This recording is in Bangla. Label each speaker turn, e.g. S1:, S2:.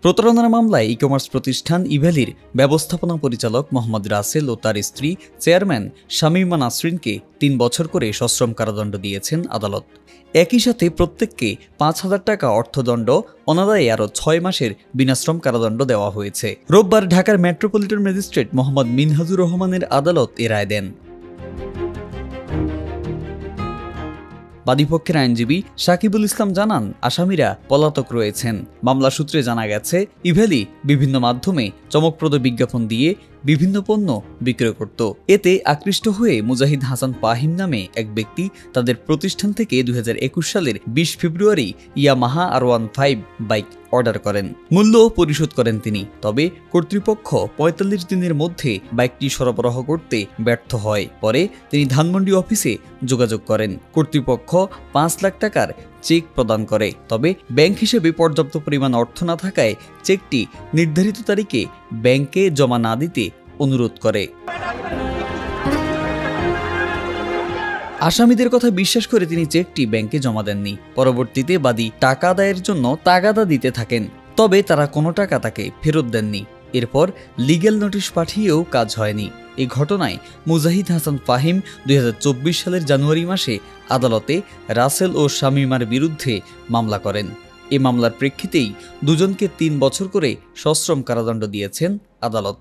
S1: প্রতারণার মামলায় ই-কমার্স প্রতিষ্ঠান ইভ্যালির ব্যবস্থাপনা পরিচালক মোহাম্মদ রাসেল ও তার স্ত্রী চেয়ারম্যান শামীমা নাসরিনকে ৩ বছর করে সশ্রম কারাদণ্ড দিয়েছেন আদালত। একই সাথে প্রত্যেককে ৫,০০০ টাকা অর্থদণ্ড, অনাদায়ে আরও ৬ মাসের বিনাশ্রম কারাদণ্ড দেওয়া হয়েছে। রোববার ঢাকার মেট্রোপলিটন ম্যাজিস্ট্রেট মোহাম্মদ মিনহাজুর রহমানের আদালত এ রায় দেন। বাদীপক্ষের আইনজীবী সাকিবুল ইসলাম জানান, আসামিরা পলাতক রয়েছেন। মামলা সূত্রে জানা গেছে, ইভ্যালি বিভিন্ন মাধ্যমে চমকপ্রদ বিজ্ঞাপন দিয়ে বিভিন্ন পণ্য বিক্রয় করত। এতে আকৃষ্ট হয়ে মুজাহিদ হাসান ফাহিম নামে এক ব্যক্তি তাদের প্রতিষ্ঠান থেকে ২০২১ সালের ২০ ফেব্রুয়ারি ইয়ামাহা R15 বাইক অর্ডার করেন। মূল্য পরিশোধ করেন তিনি। তবে কর্তৃপক্ষ ৪৫ দিনের মধ্যে বাইকটি সরবরাহ করতে ব্যর্থ হয়। পরে তিনি ধানমন্ডি অফিসে যোগাযোগ করেন। কর্তৃপক্ষ ৫ লাখ টাকার চেক প্রদান করে। তবে ব্যাংক হিসেবে পর্যাপ্ত পরিমাণ অর্থ না থাকায় চেকটি নির্ধারিত তারিখে ব্যাংকে জমা না দিতে অনুরোধ করে। আসামিদের কথা বিশ্বাস করে তিনি চেকটি ব্যাংকে জমা দেননি। পরবর্তীতে বাদী টাকা আদায়ের জন্য তাগাদা দিতে থাকেন। তবে তারা কোনো টাকা তাকে ফেরত দেননি। এরপর লিগ্যাল নোটিশ পাঠিয়েও কাজ হয়নি। এই ঘটনায় মুজাহিদ হাসান ফাহিম ২০২৪ সালের জানুয়ারি মাসে আদালতে রাসেল ও শামীমার বিরুদ্ধে মামলা করেন। এ মামলার প্রেক্ষিতেই দুজনকে ৩ বছর করে সশ্রম কারাদণ্ড দিয়েছেন আদালত।